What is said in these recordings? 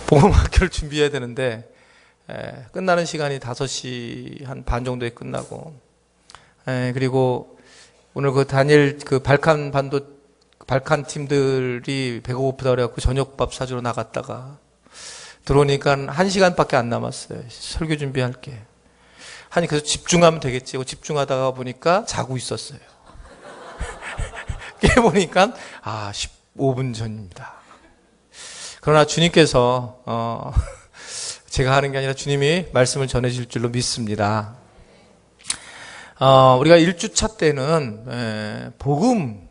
복음학교를 준비해야 되는데 끝나는 시간이 5시 한 반 정도에 끝나고 그리고 오늘 그 다니엘 그 발칸 팀들이 배고프다 그래갖고 저녁밥 사주러 나갔다가 들어오니까 1시간밖에 안 남았어요. 설교 준비할 게. 아니 그래서 집중하면 되겠지. 집중하다가 보니까 자고 있었어요. 깨보니까 15분 전입니다. 그러나 주님께서 제가 하는 게 아니라 주님이 말씀을 전해질 줄로 믿습니다. 우리가 1주차 때는 복음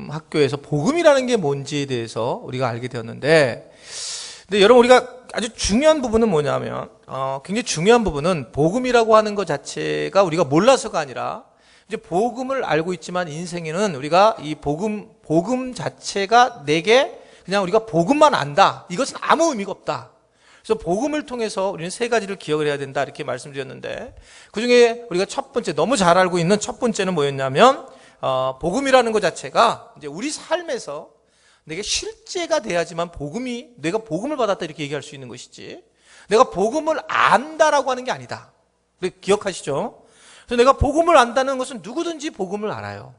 학교에서 복음이라는 게 뭔지에 대해서 우리가 알게 되었는데, 근데 여러분 우리가 아주 중요한 부분은 뭐냐면 굉장히 중요한 부분은 복음이라고 하는 것 자체가 우리가 몰라서가 아니라 이제 복음을 알고 있지만 인생에는 우리가 이 복음 자체가 내게 그냥 우리가 복음만 안다, 이것은 아무 의미가 없다. 그래서 복음을 통해서 우리는 3가지를 기억을 해야 된다 이렇게 말씀드렸는데, 그중에 우리가 첫 번째, 너무 잘 알고 있는 첫 번째는 뭐였냐면 복음이라는 것 자체가 이제 우리 삶에서 내게 실제가 돼야지만 내가 복음을 받았다 이렇게 얘기할 수 있는 것이지, 내가 복음을 안다라고 하는 게 아니다. 기억하시죠? 그래서 내가 복음을 안다는 것은 누구든지 복음을 알아요.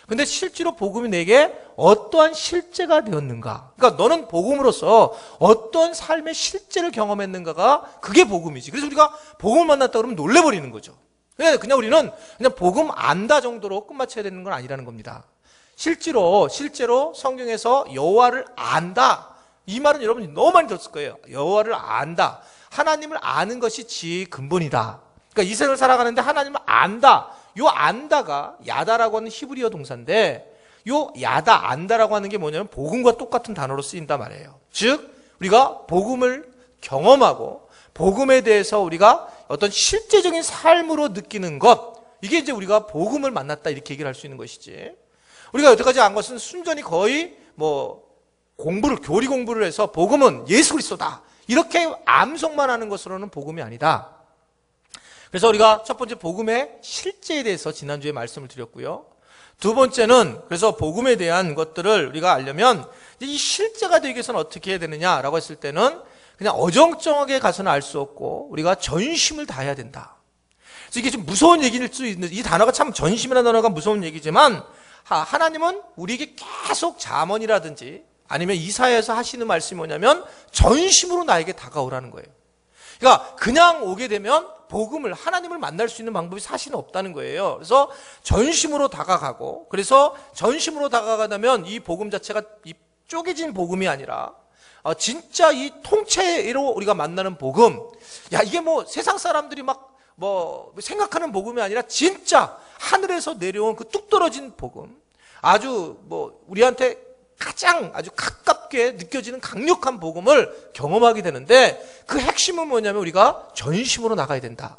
근데 실제로 복음이 내게 어떠한 실제가 되었는가, 그러니까 너는 복음으로서 어떤 삶의 실제를 경험했는가가 그게 복음이지. 그래서 우리가 복음을 만났다 그러면 놀래버리는 거죠. 그냥 우리는 그냥 복음 안다 정도로 끝마쳐야 되는 건 아니라는 겁니다. 실제로 성경에서 여호와를 안다, 이 말은 여러분이 너무 많이 들었을 거예요. 여호와를 안다, 하나님을 아는 것이 지혜의 근본이다. 그러니까 이 생을 살아가는데 하나님을 안다, 요 안다가 야다라고 하는 히브리어 동사인데, 요 야다, 안다라고 하는 게 뭐냐면 복음과 똑같은 단어로 쓰인단 말이에요. 즉 우리가 복음을 경험하고 복음에 대해서 우리가 어떤 실제적인 삶으로 느끼는 것, 이게 이제 우리가 복음을 만났다 이렇게 얘기를 할 수 있는 것이지, 우리가 여태까지 안 것은 순전히 거의 교리 공부를 해서 복음은 예수 그리스도다 이렇게 암송만 하는 것으로는 복음이 아니다. 그래서 우리가 첫 번째 복음의 실제에 대해서 지난주에 말씀을 드렸고요. 두 번째는 그래서 복음에 대한 것들을 우리가 알려면 이 실제가 되기 위해서는 어떻게 해야 되느냐라고 했을 때는 그냥 어정쩡하게 가서는 알 수 없고 우리가 전심을 다해야 된다. 그래서 이게 좀 무서운 얘기일 수 있는데, 이 단어가 참, 전심이라는 단어가 무서운 얘기지만 하나님은 우리에게 계속 잠언이라든지 아니면 이사야에서 하시는 말씀이 뭐냐면 전심으로 나에게 다가오라는 거예요. 그러니까 그냥 오게 되면 복음을, 하나님을 만날 수 있는 방법이 사실은 없다는 거예요. 그래서 전심으로 다가가고, 그래서 전심으로 다가가면 이 복음 자체가 이 쪼개진 복음이 아니라 진짜 이 통째로 우리가 만나는 복음, 이게 세상 사람들이 생각하는 복음이 아니라 진짜 하늘에서 내려온 그 뚝 떨어진 복음, 아주 우리한테 가장 아주 가깝게 느껴지는 강력한 복음을 경험하게 되는데, 그 핵심은 뭐냐면 우리가 전심으로 나가야 된다.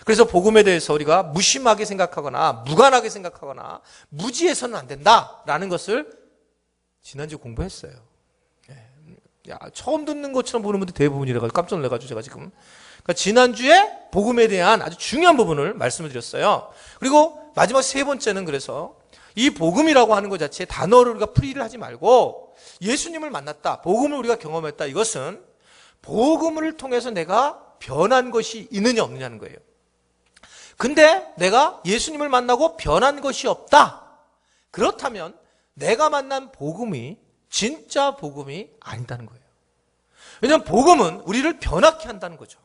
그래서 복음에 대해서 우리가 무심하게 생각하거나 무관하게 생각하거나 무지해서는 안 된다라는 것을 지난주에 공부했어요. 처음 듣는 것처럼 보는 분들 대부분이라서 깜짝 놀라가지고 제가 지금, 그러니까 지난주에 복음에 대한 아주 중요한 부분을 말씀을 드렸어요. 그리고 마지막 3번째는 그래서 이 복음이라고 하는 것 자체에 단어를 우리가 풀이를 하지 말고 예수님을 만났다, 복음을 우리가 경험했다, 이것은 복음을 통해서 내가 변한 것이 있느냐 없느냐는 거예요. 근데 내가 예수님을 만나고 변한 것이 없다, 그렇다면 내가 만난 복음이 진짜 복음이 아니다는 거예요. 왜냐하면 복음은 우리를 변하게 한다는 거죠.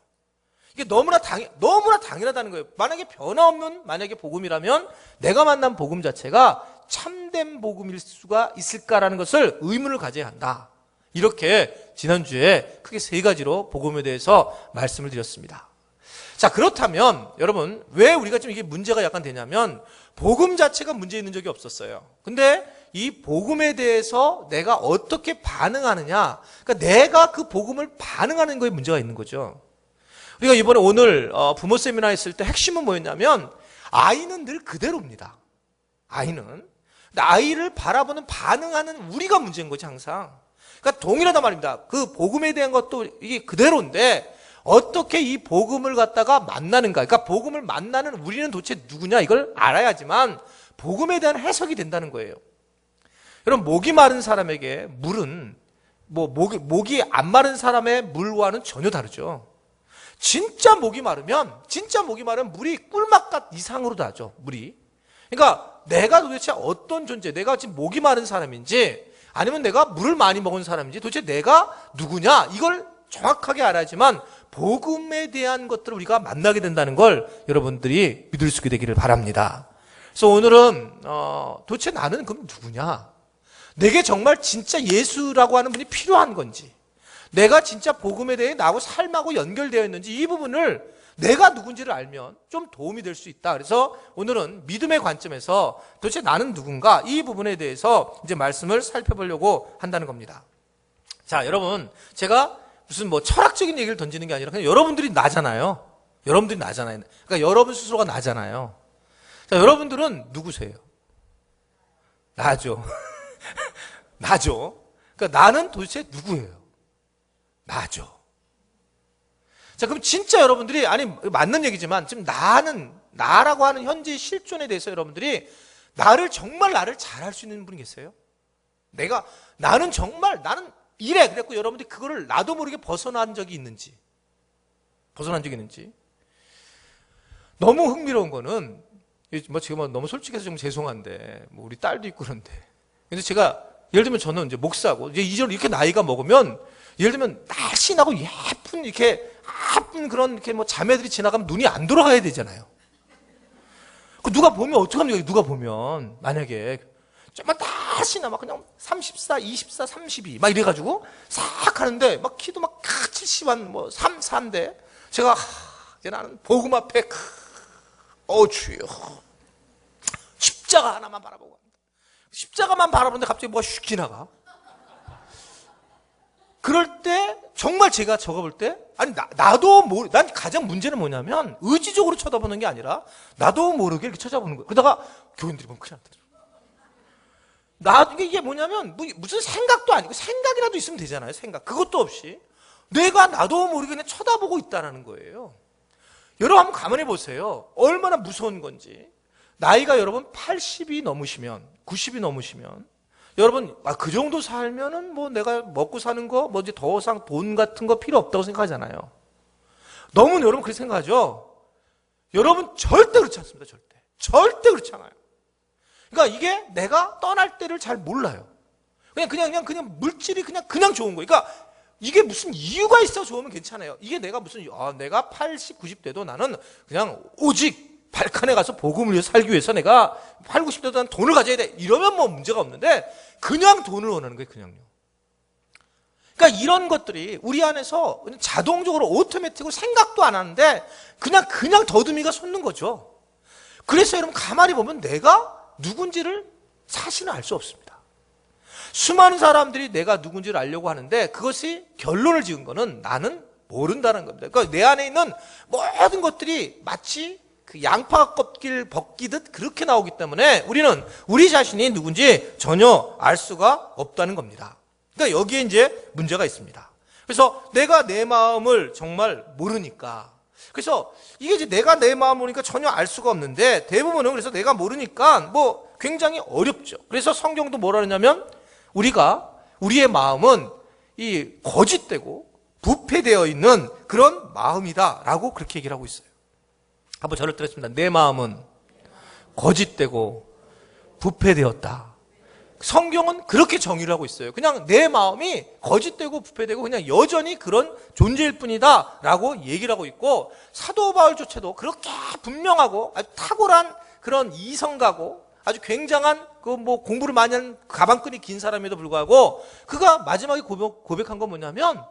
이게 너무나 당연하다는 거예요. 만약에 변화 없는 복음이라면 내가 만난 복음 자체가 참된 복음일 수가 있을까라는 것을 의문을 가져야 한다. 이렇게 지난주에 크게 3가지로 복음에 대해서 말씀을 드렸습니다. 자, 그렇다면 여러분, 왜 우리가 좀 이게 문제가 약간 되냐면, 복음 자체가 문제 있는 적이 없었어요. 근데 이 복음에 대해서 내가 어떻게 반응하느냐, 그러니까 내가 그 복음을 반응하는 거에 문제가 있는 거죠. 우리가 이번에 오늘 부모 세미나 했을 때 핵심은 뭐였냐면, 아이는 늘 그대로입니다. 근데 아이를 바라보는 반응하는 우리가 문제인 거지 항상. 그러니까 동일하단 말입니다. 그 복음에 대한 것도 이게 그대로인데 어떻게 이 복음을 갖다가 만나는가, 그러니까 복음을 만나는 우리는 도대체 누구냐, 이걸 알아야지만 복음에 대한 해석이 된다는 거예요. 여러분, 목이 마른 사람에게 물은 목이 안 마른 사람의 물과는 전혀 다르죠. 진짜 목이 마르면 물이 꿀맛 이상으로 나죠, 물이. 그러니까 내가 도대체 어떤 존재, 내가 지금 목이 마른 사람인지 아니면 내가 물을 많이 먹은 사람인지 도대체 내가 누구냐, 이걸 정확하게 알아야지만 복음에 대한 것들을 우리가 만나게 된다는 걸 여러분들이 믿을 수 있게 되기를 바랍니다. 그래서 오늘은 도대체 나는 그럼 누구냐, 내게 정말 진짜 예수라고 하는 분이 필요한 건지, 내가 진짜 복음에 대해 나하고 삶하고 연결되어 있는지, 이 부분을 내가 누군지를 알면 좀 도움이 될 수 있다. 그래서 오늘은 믿음의 관점에서 도대체 나는 누군가, 이 부분에 대해서 이제 말씀을 살펴보려고 한다는 겁니다. 자, 여러분, 제가 무슨 철학적인 얘기를 던지는 게 아니라 그냥 여러분들이 나잖아요. 그러니까 여러분 스스로가 나잖아요. 자, 여러분들은 누구세요? 나죠. 나죠. 그러니까 나는 도대체 누구예요? 나죠. 자, 그럼 진짜 여러분들이, 아니, 맞는 얘기지만, 지금 나라고 하는 현재의 실존에 대해서 여러분들이 나를 잘할 수 있는 분이 계세요? 나는 이래. 그랬고 여러분들이 그거를 나도 모르게 벗어난 적이 있는지. 너무 흥미로운 거는, 제가 너무 솔직해서 좀 죄송한데, 우리 딸도 있고 그런데. 근데 제가, 예를 들면 저는 이제 목사고, 이제 이렇게 나이가 먹으면, 예를 들면 날씬하고 예쁜 그런 자매들이 지나가면 눈이 안 돌아가야 되잖아요. 누가 보면 어떡합니까? 누가 보면 만약에 정말 날씬하 그냥 34, 24, 32 막 이래가지고 싹 하는데 막 키도 막 70한 3, 4인데 제가 이제 나는 복음 앞에 주여 십자가 하나만 바라보고 합니다. 십자가만 바라보는데 갑자기 뭐가 슉 지나가. 그럴 때 정말 제가 적어볼 때 난 가장 문제는 뭐냐면 의지적으로 쳐다보는 게 아니라 나도 모르게 이렇게 쳐다보는 거예요. 그러다가 교인들이 보면 큰일 난다. 이게 뭐냐면 무슨 생각도 아니고, 생각이라도 있으면 되잖아요. 그것도 없이 내가 나도 모르게 그냥 쳐다보고 있다는 거예요. 여러분 한번 가만히 보세요. 얼마나 무서운 건지. 나이가 여러분 80이 넘으시면, 90이 넘으시면 여러분, 그 정도 살면은 내가 먹고 사는 거, 이제 더 이상 돈 같은 거 필요 없다고 생각하잖아요. 너무 여러분 그렇게 생각하죠? 여러분 절대 그렇지 않습니다. 절대 그렇지 않아요. 그러니까 이게 내가 떠날 때를 잘 몰라요. 그냥 물질이 그냥 좋은 거예요. 그러니까 이게 무슨 이유가 있어 좋으면 괜찮아요. 이게 내가 내가 80, 90대도 나는 그냥 오직 발칸에 가서 복음을 위해서 살기 위해서 내가 8, 90대도 난 돈을 가져야 돼. 이러면 문제가 없는데 그냥 돈을 원하는 거예요. 그냥요. 그러니까 이런 것들이 우리 안에서 자동적으로 오토매틱으로 생각도 안 하는데 그냥 더듬이가 솟는 거죠. 그래서 여러분 가만히 보면 내가 누군지를 사실은 알 수 없습니다. 수많은 사람들이 내가 누군지를 알려고 하는데 그것이 결론을 지은 거는 나는 모른다는 겁니다. 그러니까 내 안에 있는 모든 것들이 마치 양파 껍질 벗기듯 그렇게 나오기 때문에 우리는 우리 자신이 누군지 전혀 알 수가 없다는 겁니다. 그러니까 여기에 이제 문제가 있습니다. 그래서 내가 내 마음을 정말 모르니까, 그래서 이게 이제 내가 내 마음을 모르니까 전혀 알 수가 없는데 대부분은 그래서 내가 모르니까 굉장히 어렵죠. 그래서 성경도 뭐라 그러냐면 우리의 마음은 이 거짓되고 부패되어 있는 그런 마음이다라고 그렇게 얘기를 하고 있어요. 한번 저를 들었습니다. 내 마음은 거짓되고 부패되었다. 성경은 그렇게 정의를 하고 있어요. 그냥 내 마음이 거짓되고 부패되고 그냥 여전히 그런 존재일 뿐이다 라고 얘기를 하고 있고, 사도 바울조차도 그렇게 분명하고 아주 탁월한 그런 이성가고 아주 굉장한 공부를 많이 한 가방끈이 긴 사람에도 불구하고 그가 마지막에 고백한 건 뭐냐면,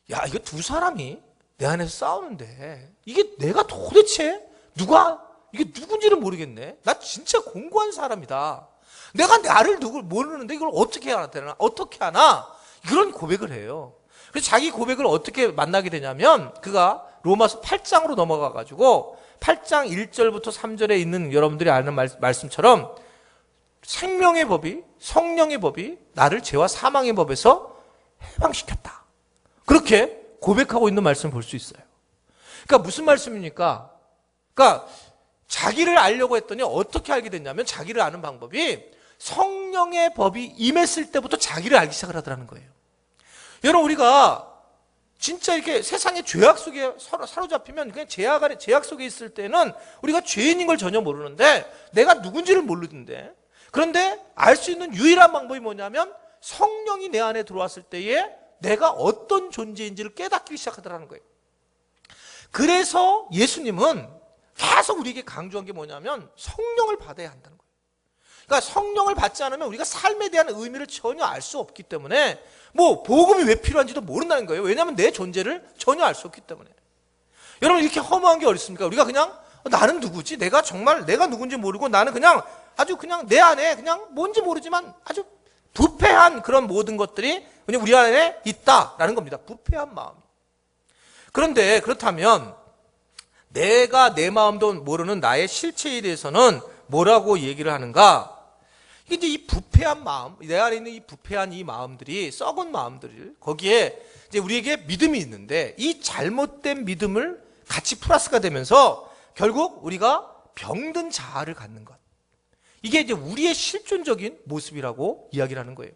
이거 두 사람이 내 안에서 싸우는데 이게 내가 도대체 이게 누군지를 모르겠네. 나 진짜 공고한 사람이다. 내가 나를 모르는데 이걸 어떻게 하나? 이런 고백을 해요. 그래서 자기 고백을 어떻게 만나게 되냐면 그가 로마서 8장으로 넘어가가지고 8장 1절부터 3절에 있는 여러분들이 아는 말씀처럼 생명의 법이, 성령의 법이 나를 죄와 사망의 법에서 해방시켰다. 그렇게 고백하고 있는 말씀을 볼 수 있어요. 그러니까 무슨 말씀입니까? 그러니까 자기를 알려고 했더니 어떻게 알게 됐냐면 자기를 아는 방법이 성령의 법이 임했을 때부터 자기를 알기 시작을 하더라는 거예요. 여러분, 우리가 진짜 이렇게 세상의 죄악 속에 사로잡히면 그냥 죄악 속에 있을 때는 우리가 죄인인 걸 전혀 모르는데, 내가 누군지를 모르는데, 그런데 알 수 있는 유일한 방법이 뭐냐면 성령이 내 안에 들어왔을 때에 내가 어떤 존재인지를 깨닫기 시작하더라는 거예요. 그래서 예수님은 계속 우리에게 강조한 게 뭐냐면 성령을 받아야 한다는 거예요. 그러니까 성령을 받지 않으면 우리가 삶에 대한 의미를 전혀 알 수 없기 때문에 뭐 복음이 왜 필요한지도 모른다는 거예요. 왜냐하면 내 존재를 전혀 알 수 없기 때문에. 여러분, 이렇게 허무한 게 어디 있습니까? 우리가 그냥 나는 누구지? 내가 정말 내가 누군지 모르고 나는 그냥 아주 그냥 내 안에 그냥 뭔지 모르지만 아주 부패한 그런 모든 것들이 그냥 우리 안에 있다라는 겁니다. 부패한 마음. 그런데 그렇다면 내가 내 마음도 모르는 나의 실체에 대해서는 뭐라고 얘기를 하는가? 이제 이 부패한 마음, 내 안에 있는 이 부패한 이 마음들이, 썩은 마음들을, 거기에 이제 우리에게 믿음이 있는데 이 잘못된 믿음을 같이 플러스가 되면서 결국 우리가 병든 자아를 갖는 것. 이게 이제 우리의 실존적인 모습이라고 이야기를 하는 거예요.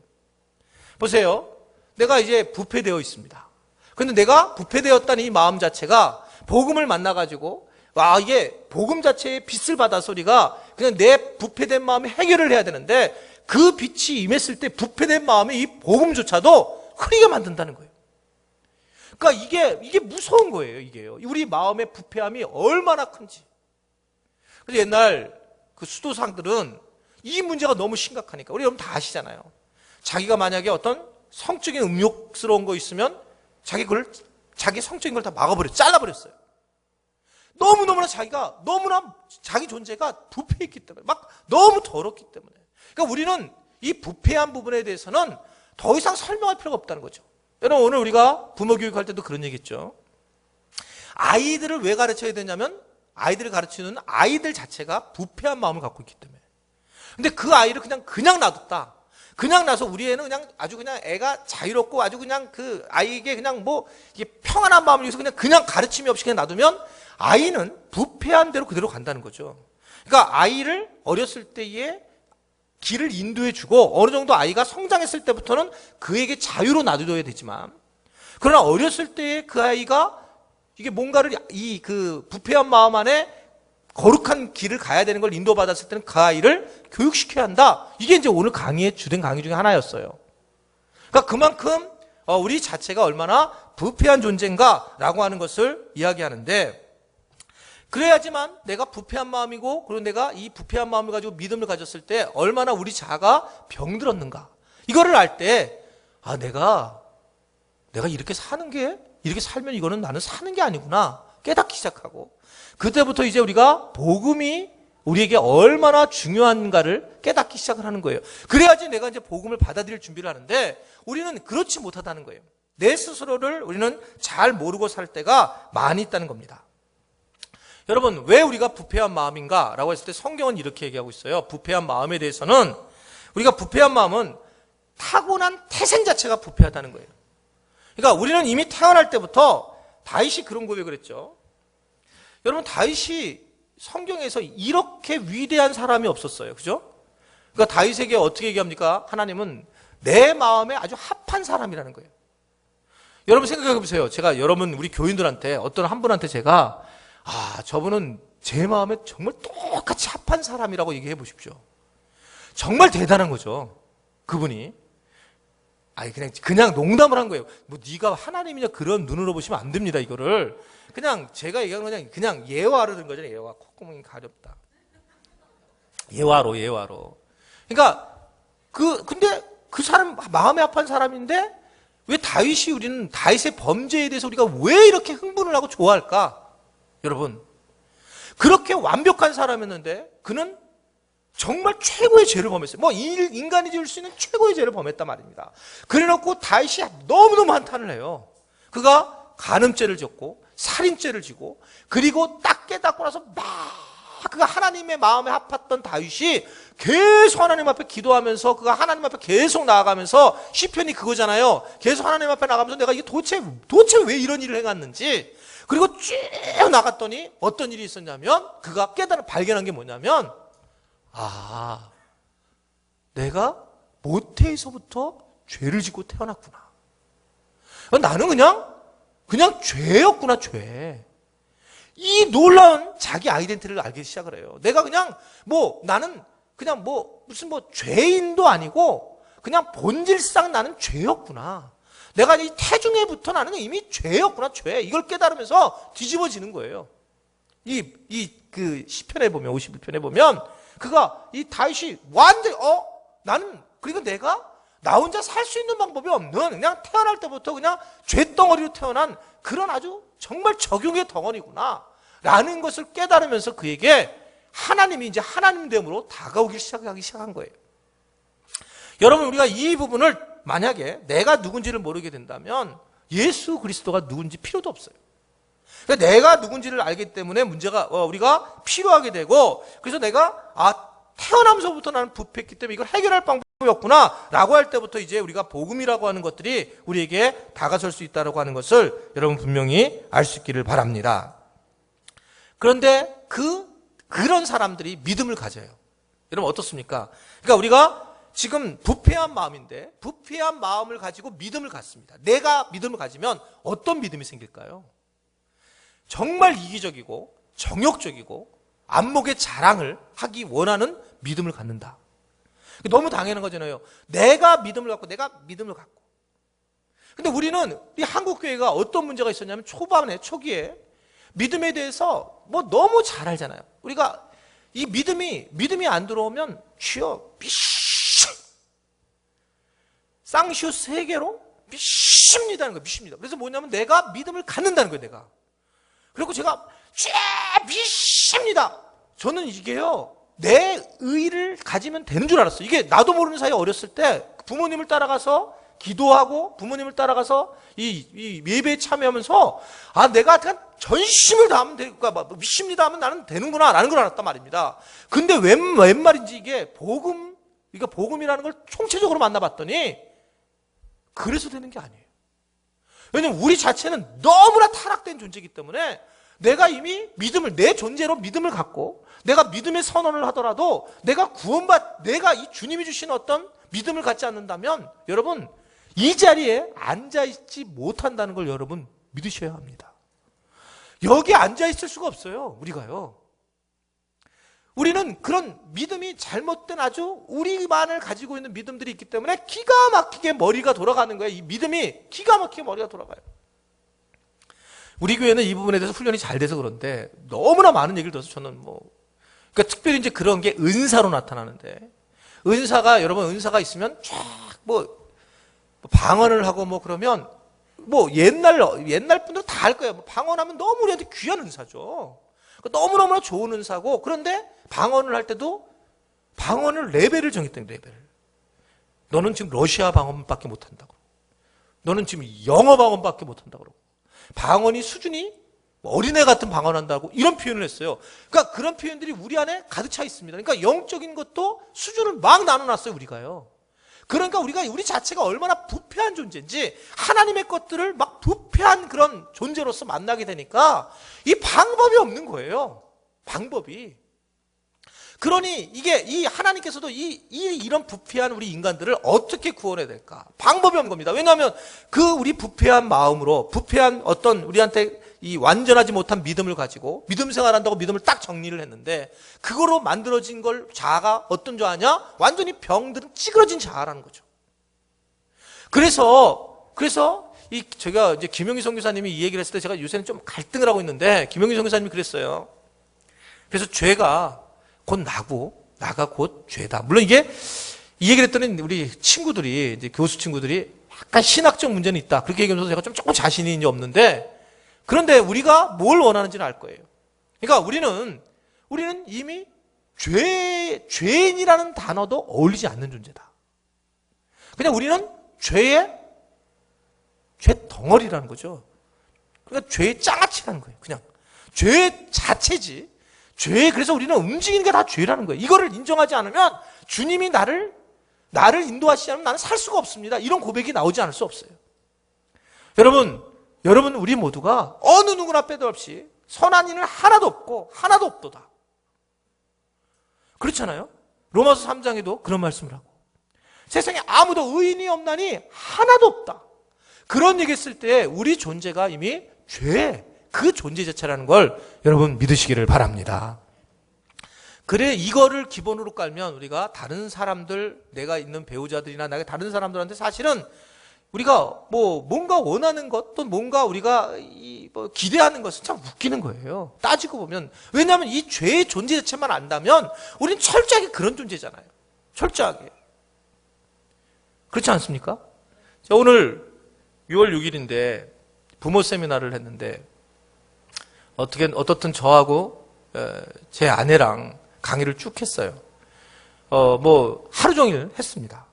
보세요. 내가 이제 부패되어 있습니다. 근데 내가 부패되었다는 이 마음 자체가 복음을 만나가지고, 와, 이게 복음 자체의 빛을 받아서 우리가 그냥 내 부패된 마음에 해결을 해야 되는데, 그 빛이 임했을 때 부패된 마음의 이 복음조차도 흐리게 만든다는 거예요. 그러니까 이게 무서운 거예요, 이게요. 우리 마음의 부패함이 얼마나 큰지. 그래서 옛날 그 수도상들은 이 문제가 너무 심각하니까, 우리 여러분 다 아시잖아요. 자기가 만약에 어떤 성적인 음욕스러운 거 있으면 자기 성적인 걸 다 막아버렸어요. 잘라버렸어요. 너무나 자기 존재가 부패했기 때문에, 막 너무 더럽기 때문에. 그러니까 우리는 이 부패한 부분에 대해서는 더 이상 설명할 필요가 없다는 거죠. 여러분, 오늘 우리가 부모 교육할 때도 그런 얘기 했죠. 아이들을 왜 가르쳐야 되냐면, 아이들을 가르치는 아이들 자체가 부패한 마음을 갖고 있기 때문에. 근데 그 아이를 그냥 놔뒀다. 그냥 놔서 우리 애는 그냥 아주 그냥 애가 자유롭고 아주 그냥 그 아이에게 그냥 뭐 이게 평안한 마음을 위해서 그냥 가르침이 없이 그냥 놔두면 아이는 부패한 대로 그대로 간다는 거죠. 그러니까 아이를 어렸을 때에 길을 인도해 주고 어느 정도 아이가 성장했을 때부터는 그에게 자유로 놔둬야 되지만, 그러나 어렸을 때에 그 아이가 이게 뭔가를 이 그 부패한 마음 안에 거룩한 길을 가야 되는 걸 인도받았을 때는 그 아이를 교육시켜야 한다. 이게 이제 오늘 강의의 주된 강의 중에 하나였어요. 그러니까 그만큼 우리 자체가 얼마나 부패한 존재인가라고 하는 것을 이야기하는데, 그래야지만 내가 부패한 마음이고, 그리고 내가 이 부패한 마음을 가지고 믿음을 가졌을 때 얼마나 우리 자아가 병들었는가. 이거를 알 때, 아, 내가 이렇게 이렇게 살면 이거는 나는 사는 게 아니구나 깨닫기 시작하고, 그때부터 이제 우리가 복음이 우리에게 얼마나 중요한가를 깨닫기 시작을 하는 거예요. 그래야지 내가 이제 복음을 받아들일 준비를 하는데, 우리는 그렇지 못하다는 거예요. 내 스스로를 우리는 잘 모르고 살 때가 많이 있다는 겁니다. 여러분, 왜 우리가 부패한 마음인가? 라고 했을 때 성경은 이렇게 얘기하고 있어요. 부패한 마음에 대해서는, 우리가 부패한 마음은 타고난 태생 자체가 부패하다는 거예요. 그러니까 우리는 이미 태어날 때부터, 다윗이 그런 고백을 했죠. 여러분, 다윗이 성경에서 이렇게 위대한 사람이 없었어요. 그죠? 그러니까 다윗에게 어떻게 얘기합니까? 하나님은 내 마음에 아주 합한 사람이라는 거예요. 여러분 생각해 보세요. 제가 우리 교인들한테, 어떤 한 분한테 제가, 저분은 제 마음에 정말 똑같이 합한 사람이라고 얘기해 보십시오. 정말 대단한 거죠. 그분이. 그냥 농담을 한 거예요. 뭐 네가 하나님이냐, 그런 눈으로 보시면 안 됩니다. 이거를 그냥 제가 얘기하는 거는 그냥 예화로 든 거잖아요. 예화. 콧구멍이 가렵다. 예화로. 그러니까 근데 그 사람 마음에 합한 사람인데, 왜 우리는 다윗의 범죄에 대해서 우리가 왜 이렇게 흥분을 하고 좋아할까? 여러분, 그렇게 완벽한 사람이었는데 그는 정말 최고의 죄를 범했어요. 뭐 인간이 지을 수 있는 최고의 죄를 범했단 말입니다. 그래놓고 다윗이 너무너무 한탄을 해요. 그가 간음죄를 졌고 살인죄를 지고, 그리고 딱 깨닫고 나서 막 그가 하나님의 마음에 합했던 다윗이 계속 하나님 앞에 기도하면서, 그가 하나님 앞에 계속 나아가면서, 시편이 그거잖아요. 계속 하나님 앞에 나가면서 내가 이게 도대체 왜 이런 일을 행했는지, 그리고 쭉 나갔더니 어떤 일이 있었냐면, 그가 발견한 게 뭐냐면, 내가 모태에서부터 죄를 짓고 태어났구나. 나는 그냥 죄였구나, 죄. 이 놀라운 자기 아이덴티티를 알기 시작을 해요. 내가 나는 무슨 죄인도 아니고 그냥 본질상 나는 죄였구나. 내가 이 태중에부터 나는 이미 죄였구나, 죄. 이걸 깨달으면서 뒤집어지는 거예요. 그 시편에 보면, 51편에 보면, 이 다윗이 완전히, 그리고 내가 나 혼자 살 수 있는 방법이 없는, 그냥 태어날 때부터 그냥 죄덩어리로 태어난 그런 아주 정말 적용의 덩어리구나. 라는 것을 깨달으면서 그에게 하나님이 이제 하나님됨으로 다가오기 시작한 거예요. 여러분, 우리가 이 부분을 만약에 내가 누군지를 모르게 된다면 예수 그리스도가 누군지 필요도 없어요. 그러니까 내가 누군지를 알기 때문에 우리가 필요하게 되고, 그래서 내가 태어나면서부터 나는 부패했기 때문에 이걸 해결할 방법이 없구나 라고 할 때부터 이제 우리가 복음이라고 하는 것들이 우리에게 다가설 수 있다고 하는 것을 여러분 분명히 알 수 있기를 바랍니다. 그런데 그런 사람들이 믿음을 가져요. 여러분 어떻습니까? 그러니까 우리가 지금 부패한 마음인데, 부패한 마음을 가지고 믿음을 갖습니다. 내가 믿음을 가지면 어떤 믿음이 생길까요? 정말 이기적이고 정욕적이고 안목의 자랑을 하기 원하는 믿음을 갖는다. 너무 당연한 거잖아요. 내가 믿음을 갖고. 근데 우리는 이 한국교회가 어떤 문제가 있었냐면 초기에 믿음에 대해서 너무 잘 알잖아요. 우리가 이 믿음이 안 들어오면 주여 쌍시오 3개로 믿습니다는 거예요. 믿습니다. 그래서 뭐냐면 내가 믿음을 갖는다는 거예요. 내가. 그리고 제가 믿습니다. 저는 이게요, 내 의를 가지면 되는 줄 알았어요. 이게 나도 모르는 사이에 어렸을 때 부모님을 따라가서 기도하고 부모님을 따라가서 이 예배에 참여하면서 내가 전심을 다하면 되니까 믿습니다 하면 나는 되는구나 라는 걸 알았단 말입니다. 근데 웬 말인지 이게 복음이라는 걸 총체적으로 만나봤더니 그래서 되는 게 아니에요. 왜냐면 우리 자체는 너무나 타락된 존재이기 때문에 내가 이미 내 존재로 믿음을 갖고 내가 믿음의 선언을 하더라도 내가 이 주님이 주신 어떤 믿음을 갖지 않는다면 여러분 이 자리에 앉아있지 못한다는 걸 여러분 믿으셔야 합니다. 여기 앉아있을 수가 없어요. 우리가요. 우리는 그런 믿음이 잘못된 아주 우리만을 가지고 있는 믿음들이 있기 때문에 기가 막히게 머리가 돌아가는 거예요. 이 믿음이 기가 막히게 머리가 돌아가요. 우리 교회는 이 부분에 대해서 훈련이 잘 돼서 그런데 너무나 많은 얘기를 들어서 저는 그러니까 특별히 이제 그런 게 은사로 나타나는데, 여러분 은사가 있으면 쫙 방언을 하고 그러면 옛날 분들 다 할 거예요. 방언하면 너무 우리한테 귀한 은사죠. 너무너무 좋은 은사고, 그런데 방언을 할 때도 방언을 레벨을 정했다는 레벨을. 너는 지금 러시아 방언밖에 못한다고. 너는 지금 영어 방언밖에 못한다고. 방언이 수준이 어린애 같은 방언한다고 이런 표현을 했어요. 그러니까 그런 표현들이 우리 안에 가득 차 있습니다. 그러니까 영적인 것도 수준을 막 나눠놨어요, 우리가요. 그러니까 우리 자체가 얼마나 부패한 존재인지 하나님의 것들을 막 부패한 그런 존재로서 만나게 되니까 이 방법이 없는 거예요. 방법이. 그러니 이 하나님께서도 이런 부패한 우리 인간들을 어떻게 구원해야 될까? 방법이 없는 겁니다. 왜냐하면 우리 부패한 마음으로 부패한 어떤 우리한테 이 완전하지 못한 믿음을 가지고 믿음 생활한다고 믿음을 딱 정리를 했는데 그거로 만들어진 자아가 어떤 자아냐? 완전히 병든 찌그러진 자아라는 거죠. 그래서 제가 이제 김영희 선교사님이 이 얘기를 했을 때 제가 요새는 좀 갈등을 하고 있는데 김영희 선교사님이 그랬어요. 그래서 죄가 곧 나가 곧 죄다. 물론 이 얘기를 했더니 우리 친구들이, 이제 교수 친구들이 약간 신학적 문제는 있다. 그렇게 얘기하면서 제가 조금 자신이 이제 없는데, 그런데 우리가 뭘 원하는지는 알 거예요. 그러니까 우리는 이미 죄인이라는 단어도 어울리지 않는 존재다. 그냥 우리는 죄 덩어리라는 거죠. 그러니까 죄의 장아찌라는 거예요. 그냥 죄 자체지. 그래서 우리는 움직이는 게 다 죄라는 거예요. 이거를 인정하지 않으면 주님이 나를 인도하시지 않으면 나는 살 수가 없습니다. 이런 고백이 나오지 않을 수 없어요. 여러분 우리 모두가 어느 누구나 빼도 없이 선한 이는 하나도 없고 하나도 없도다. 그렇잖아요. 로마서 3장에도 그런 말씀을 하고 세상에 아무도 의인이 없나니 하나도 없다. 그런 얘기 했을 때 우리 존재가 이미 죄, 그 존재 자체라는 걸 여러분 믿으시기를 바랍니다. 그래 이거를 기본으로 깔면 우리가 다른 사람들, 내가 있는 배우자들이나 내가 다른 사람들한테 사실은 우리가 뭐 뭔가 원하는 것 또 뭔가 우리가 뭐 기대하는 것은 참 웃기는 거예요. 따지고 보면. 왜냐하면 이 죄의 존재 자체만 안다면 우리는 철저하게 그런 존재잖아요. 철저하게. 그렇지 않습니까? 자, 오늘 6월 6일인데 부모 세미나를 했는데 어떻든 저하고 제 아내랑 강의를 쭉 했어요. 뭐 하루 종일 했습니다.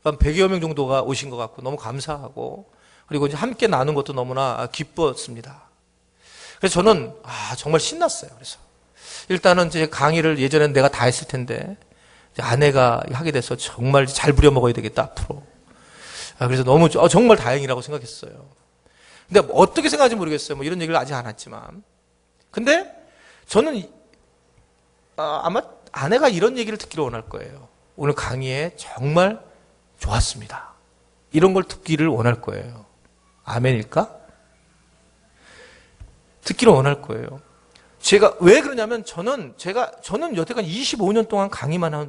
한 100여 명 정도가 오신 것 같고 너무 감사하고 그리고 이제 함께 나눈 것도 너무나 기뻤습니다. 그래서 저는 정말 신났어요. 그래서 일단은 제 강의를 예전에는 내가 다 했을 텐데 이제 아내가 하게 돼서 정말 잘 부려 먹어야 되겠다 앞으로. 그래서 너무 정말 다행이라고 생각했어요. 근데 어떻게 생각하는지 모르겠어요. 뭐 이런 얘기를 아직 안 했지만. 근데 저는 아마 아내가 이런 얘기를 듣기를 원할 거예요. 오늘 강의에 정말 좋았습니다. 이런 걸 듣기를 원할 거예요. 아멘일까? 듣기를 원할 거예요. 제가 왜 그러냐면 저는 여태까지 25년 동안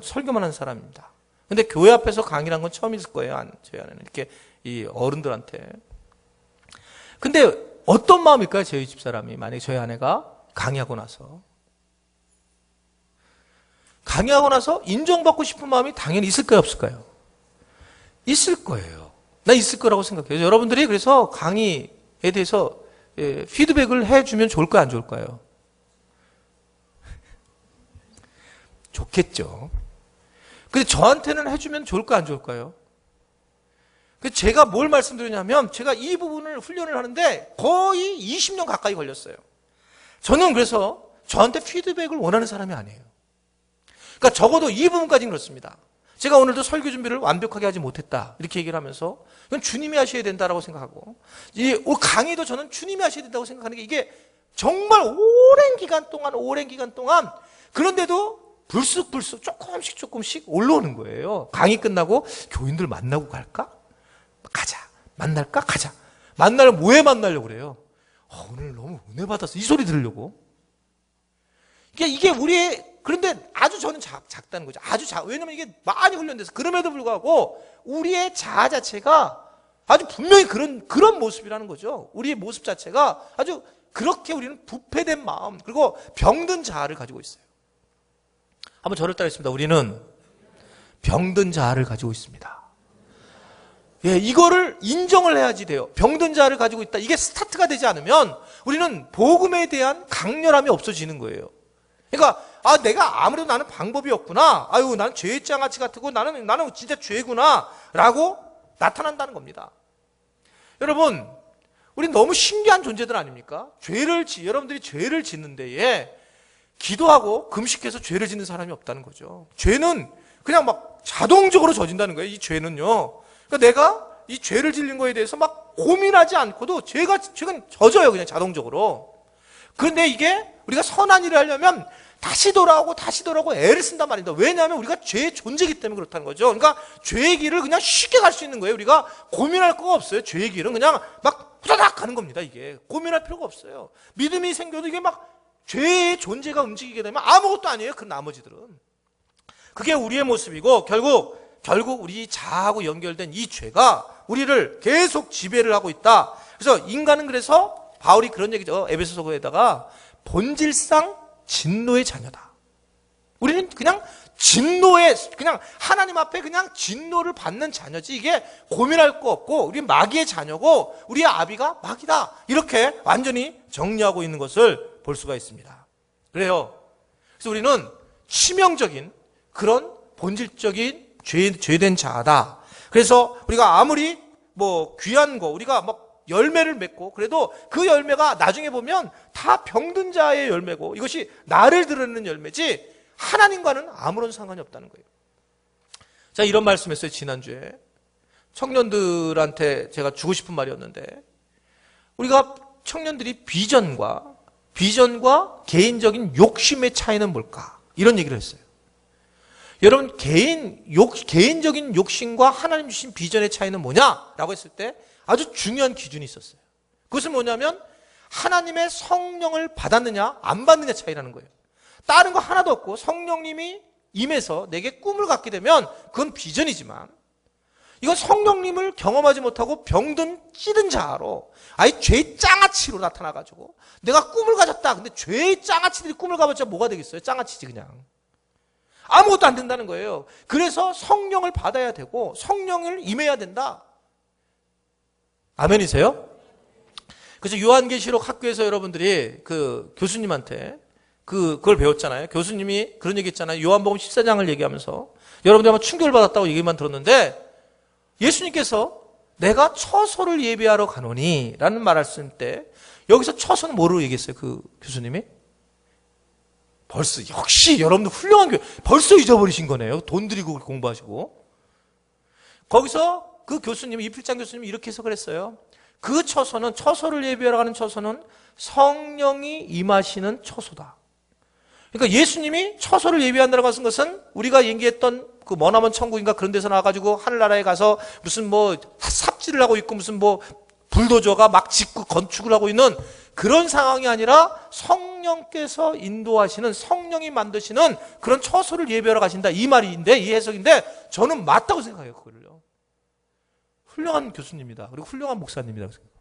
설교만 한 사람입니다. 근데 교회 앞에서 강의란 건 처음 있을 거예요. 저희 아내는 이렇게 이 어른들한테. 근데 어떤 마음일까요? 저희 집사람이 만약에 저희 아내가 강의하고 나서 인정받고 싶은 마음이 당연히 있을까요? 없을까요? 있을 거예요. 나 있을 거라고 생각해요. 여러분들이 그래서 강의에 대해서 피드백을 해주면 좋을까요? 안 좋을까요? 좋겠죠. 근데 저한테는 해주면 좋을까요? 안 좋을까요? 제가 뭘 말씀드리냐면 제가 이 부분을 훈련을 하는데 거의 20년 가까이 걸렸어요. 저는 그래서 저한테 피드백을 원하는 사람이 아니에요. 그러니까 적어도 이 부분까지는 그렇습니다. 제가 오늘도 설교 준비를 완벽하게 하지 못했다 이렇게 얘기를 하면서 이건 주님이 하셔야 된다라고 생각하고 이 강의도 저는 주님이 하셔야 된다고 생각하는 게 이게 정말 오랜 기간 동안 그런데도 불쑥 조금씩 올라오는 거예요. 강의 끝나고 교인들 만나고 갈까? 가자. 만날까? 가자. 만나려면 왜 만나려고 그래요? 오늘 너무 은혜 받았어. 이 소리 들으려고. 이게 우리의 그런데 아주 저는 작다는 거죠. 왜냐면 이게 많이 훈련돼서 그럼에도 불구하고 우리의 자아 자체가 아주 분명히 그런 모습이라는 거죠. 우리의 모습 자체가 아주 그렇게 우리는 부패된 마음 그리고 병든 자아를 가지고 있어요. 한번 저를 따르겠습니다. 우리는 병든 자아를 가지고 있습니다. 예, 이거를 인정을 해야지 돼요. 병든 자아를 가지고 있다. 이게 스타트가 되지 않으면 우리는 복음에 대한 강렬함이 없어지는 거예요. 그러니까 내가 아무래도 나는 방법이 없구나. 나는 죄의 장아찌 같고 나는 진짜 죄구나 라고 나타난다는 겁니다. 여러분, 우리 너무 신기한 존재들 아닙니까? 여러분들이 죄를 짓는 데에 기도하고 금식해서 죄를 짓는 사람이 없다는 거죠. 죄는 그냥 막 자동적으로 져진다는 거예요. 이 죄는요. 그러니까 내가 이 죄를 짓는 거에 대해서 막 고민하지 않고도 죄가 져져요. 그냥 자동적으로. 그런데 이게 우리가 선한 일을 하려면 다시 돌아오고 애를 쓴단 말입니다. 왜냐하면 우리가 죄의 존재이기 때문에 그렇다는 거죠. 그러니까 죄의 길을 그냥 쉽게 갈 수 있는 거예요. 우리가 고민할 거가 없어요. 죄의 길은 그냥 막 후다닥 가는 겁니다. 이게 고민할 필요가 없어요. 믿음이 생겨도 이게 막 죄의 존재가 움직이게 되면 아무것도 아니에요. 그 나머지들은. 그게 우리의 모습이고 결국 우리 자아하고 연결된 이 죄가 우리를 계속 지배를 하고 있다. 그래서 인간은 그래서 바울이 그런 얘기죠. 에베소서에다가 본질상 진노의 자녀다. 우리는 그냥 그냥 하나님 앞에 그냥 진노를 받는 자녀지 이게 고민할 거 없고 우리 마귀의 자녀고 우리의 아비가 마귀다. 이렇게 완전히 정리하고 있는 것을 볼 수가 있습니다. 그래서 우리는 치명적인 그런 본질적인 죄된 자아다. 그래서 우리가 아무리 뭐 귀한 거 우리가 막 열매를 맺고 그래도 그 열매가 나중에 보면 다 병든 자의 열매고 이것이 나를 드러내는 열매지 하나님과는 아무런 상관이 없다는 거예요. 자, 이런 말씀했어요. 지난주에 청년들한테 제가 주고 싶은 말이었는데 우리가 청년들이 비전과 개인적인 욕심의 차이는 뭘까? 이런 얘기를 했어요. 여러분 개인적인 욕심과 하나님 주신 비전의 차이는 뭐냐라고 했을 때 아주 중요한 기준이 있었어요. 그것은 뭐냐면 하나님의 성령을 받았느냐 안 받느냐 차이라는 거예요. 다른 거 하나도 없고 성령님이 임해서 내게 꿈을 갖게 되면 그건 비전이지만, 이건 성령님을 경험하지 못하고 병든 찌든 자로 아예 죄의 장아치로 나타나가지고 내가 꿈을 가졌다. 근데 죄의 장아치들이 꿈을 가봤자 뭐가 되겠어요? 장아치지 그냥. 아무것도 안 된다는 거예요. 그래서 성령을 받아야 되고 성령을 임해야 된다. 아멘이세요? 그래서 요한계시록 학교에서 여러분들이 그 교수님한테 그걸 배웠잖아요. 교수님이 그런 얘기 했잖아요. 요한복음 14장을 얘기하면서 여러분들 아마 충격을 받았다고 얘기만 들었는데, 예수님께서 내가 처소를 예비하러 가노니 라는 말을 쓸 때 여기서 처소는 뭐로 얘기했어요? 그 교수님이? 벌써 역시 여러분들 훌륭한 교회, 벌써 잊어버리신 거네요. 돈 들이고 공부하시고. 거기서 그 교수님이, 이필장 교수님이 이렇게 해석을 했어요. 그 처소는, 처소를 예비하러 가는 처소는 성령이 임하시는 처소다. 그러니까 예수님이 처소를 예비한다고 하신 것은 우리가 얘기했던 그 머나먼 천국인가 그런 데서 나와가지고 하늘나라에 가서 무슨 뭐 삽질을 하고 있고 무슨 뭐 불도저가 막 짓고 건축을 하고 있는 그런 상황이 아니라 성령께서 인도하시는, 성령이 만드시는 그런 처소를 예비하러 가신다, 이 말인데, 이 해석인데 저는 맞다고 생각해요. 그거를요. 훌륭한 교수님이다. 그리고 훌륭한 목사님이라고 생각해요.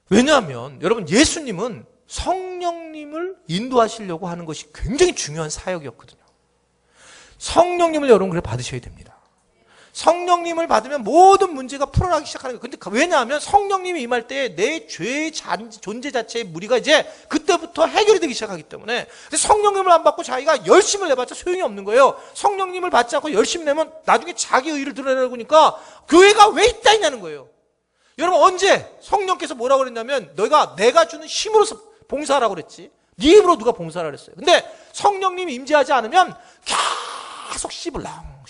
왜냐하면 여러분, 예수님은 성령님을 인도하시려고 하는 것이 굉장히 중요한 사역이었거든요. 성령님을 여러분 그래 받으셔야 됩니다. 성령님을 받으면 모든 문제가 풀어나기 시작하는 거예요. 근데 왜냐하면 성령님이 임할 때 내 죄의 존재 자체의 무리가 이제 그때부터 해결이 되기 시작하기 때문에, 성령님을 안 받고 자기가 열심을 내봤자 소용이 없는 거예요. 성령님을 받지 않고 열심히 내면 나중에 자기 의의를 드러내려고 하니까 교회가 왜 있다 있냐는 거예요. 여러분, 언제 성령께서 뭐라고 그랬냐면 내가 주는 힘으로서 봉사하라고 그랬지, 네 힘으로 누가 봉사를 했어요. 근데 성령님이 임재하지 않으면 계속 씹을랑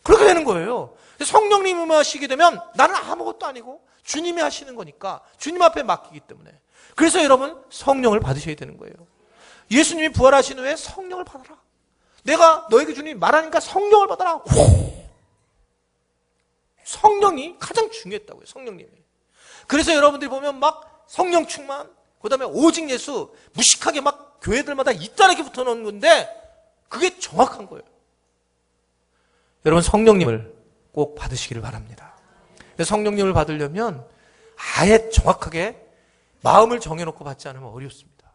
그렇게 되는 거예요. 성령님이 하시게 되면 나는 아무것도 아니고 주님이 하시는 거니까 주님 앞에 맡기기 때문에, 그래서 여러분 성령을 받으셔야 되는 거예요. 예수님이 부활하신 후에 성령을 받아라. 내가 너에게 주님이 말하니까 성령을 받아라. 성령이 가장 중요했다고요. 성령님이. 그래서 여러분들이 보면 막 성령 충만, 그 다음에 오직 예수 무식하게 막 교회들마다 이따르게 붙어놓은 건데 그게 정확한 거예요. 여러분, 성령님을 꼭 받으시기를 바랍니다. 성령님을 받으려면 아예 정확하게 마음을 정해놓고 받지 않으면 어렵습니다.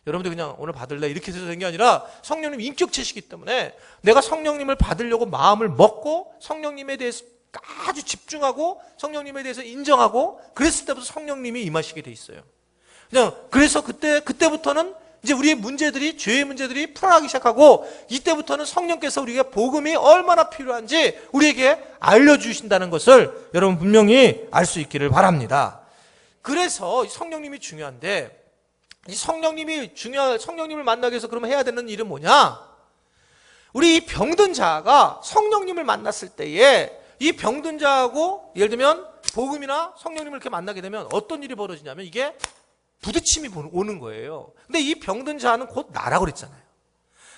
여러분들 그냥 오늘 받을래 이렇게 해서 된 게 아니라 성령님 인격체시기 때문에 내가 성령님을 받으려고 마음을 먹고 성령님에 대해서 아주 집중하고 성령님에 대해서 인정하고 그랬을 때부터 성령님이 임하시게 돼 있어요. 그냥 그래서 그때부터는 이제 우리의 문제들이, 죄의 문제들이 풀어나기 시작하고, 이때부터는 성령께서 우리에게 복음이 얼마나 필요한지 우리에게 알려주신다는 것을 여러분 분명히 알 수 있기를 바랍니다. 그래서 성령님이 중요한데, 이 성령님을 만나기 위해서 그러면 해야 되는 일은 뭐냐? 우리 이 병든 자가 성령님을 만났을 때에 이 병든 자하고 예를 들면 복음이나 성령님을 이렇게 만나게 되면 어떤 일이 벌어지냐면 이게 부딪힘이 오는 거예요. 근데 이 병든 자는 곧 나라고 그랬잖아요.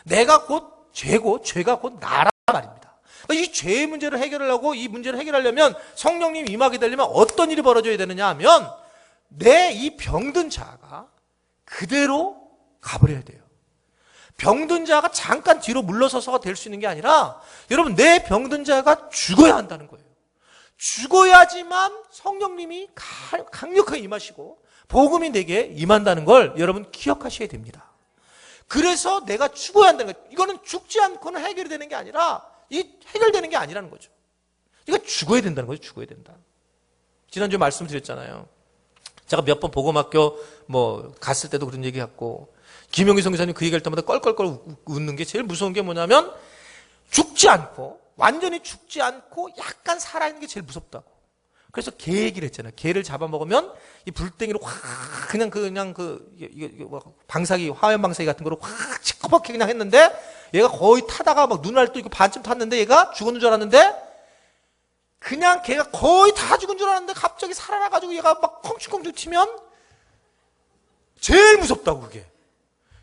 내가 곧 죄고 죄가 곧 나라 말입니다. 이 죄의 문제를 해결하려고, 이 문제를 해결하려면 성령님이 임하게 되려면 어떤 일이 벌어져야 되느냐 하면 내 이 병든 자가 그대로 가버려야 돼요. 병든 자가 잠깐 뒤로 물러서서가 될 수 있는 게 아니라 여러분, 내 병든 자가 죽어야 한다는 거예요. 죽어야지만 성령님이 강력하게 임하시고 복음이 내게 임한다는 걸 여러분 기억하셔야 됩니다. 그래서 내가 죽어야 한다는 거예요. 이거는 죽지 않고는 해결이 되는 게 아니라, 해결되는 게 아니라는 거죠. 이거 죽어야 된다는 거죠. 죽어야 된다. 지난주에 말씀드렸잖아요. 제가 몇 번 복음학교 갔을 때도 그런 얘기 했고, 김용희 선교사님 그 얘기할 때마다 껄껄껄 웃는 게 제일 무서운 게 뭐냐면, 죽지 않고, 완전히 죽지 않고 약간 살아있는 게 제일 무섭다고. 그래서 개 얘기를 했잖아요. 개를 잡아먹으면 이 불땡이로 확 그냥 방사기, 화염 방사기 같은 거로 확 시커멓게 그냥 했는데, 얘가 거의 타다가 막 눈알 또 반쯤 탔는데 얘가 죽었는 줄 알았는데, 그냥 걔가 거의 다 죽은 줄 알았는데 갑자기 살아나가지고 얘가 막 컹충컹충 튀면 제일 무섭다고 그게.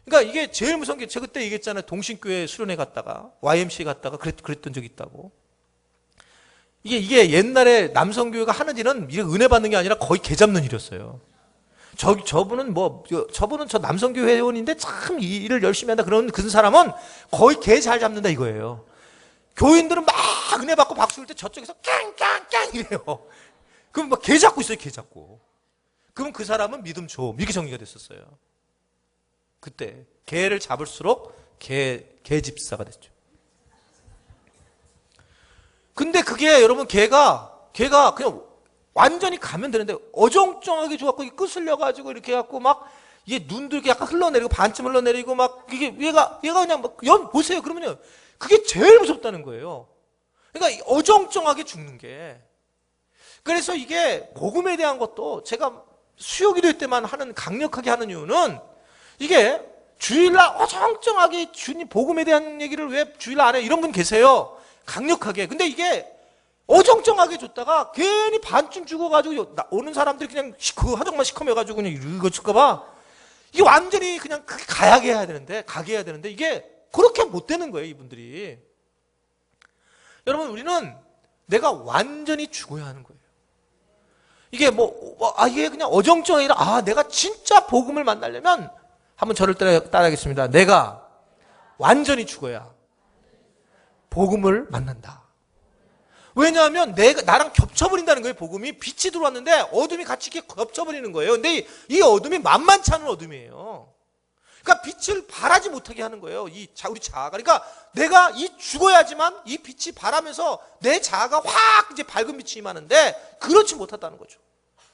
그러니까 이게 제일 무서운 게 제가 그때 얘기했잖아요. 동신교회 수련회 갔다가 YMCA 갔다가 그랬던 적이 있다고. 이게 옛날에 남성교회가 하는 일은 이게 은혜 받는 게 아니라 거의 개 잡는 일이었어요. 저분은 저 남성교회 회원인데 참 이 일을 열심히 한다 그런 그 사람은 거의 개 잘 잡는다 이거예요. 교인들은 막 은혜 받고 박수 칠 때 저쪽에서 깡깡깡 이래요. 그럼 막 개 잡고 있어요, 개 잡고. 그럼 그 사람은 믿음 좀 이렇게 정리가 됐었어요. 그때 개를 잡을수록 개 집사가 됐죠. 근데 그게 여러분 개가 그냥 완전히 가면 되는데 어정쩡하게 줘갖고 끄슬려가지고 이렇게 해갖고 막 이게 눈도 이렇게 약간 흘러내리고 반쯤 흘러내리고 막 이게 얘가 그냥 막 보세요. 그러면요 그게 제일 무섭다는 거예요. 그러니까 어정쩡하게 죽는 게. 그래서 이게 복음에 대한 것도 제가 수요기도 때만 강력하게 하는 이유는 이게 주일날 어정쩡하게 주님 복음에 대한 얘기를 왜 주일날 안 해? 이런 분 계세요. 강력하게. 근데 이게 어정쩡하게 줬다가 괜히 반쯤 죽어가지고 오는 사람들이 그냥 그 하정만 시커매가지고 그냥 이거 줄까봐 이게 완전히 그냥 가게 해야 되는데 이게 그렇게 못 되는 거예요, 이분들이. 여러분, 우리는 내가 완전히 죽어야 하는 거예요. 이게 이게 그냥 어정쩡이 아니라, 내가 진짜 복음을 만나려면 한번 저를 따라하겠습니다. 내가 완전히 죽어야 복음을 만난다. 왜냐하면 나랑 겹쳐버린다는 거예요, 복음이. 빛이 들어왔는데 어둠이 같이 이렇게 겹쳐버리는 거예요. 근데 이 어둠이 만만치 않은 어둠이에요. 그러니까 빛을 발하지 못하게 하는 거예요, 우리 자아가. 그러니까 내가 죽어야지만 이 빛이 발하면서 내 자아가 확 이제 밝은 빛이 임하는데 그렇지 못하다는 거죠.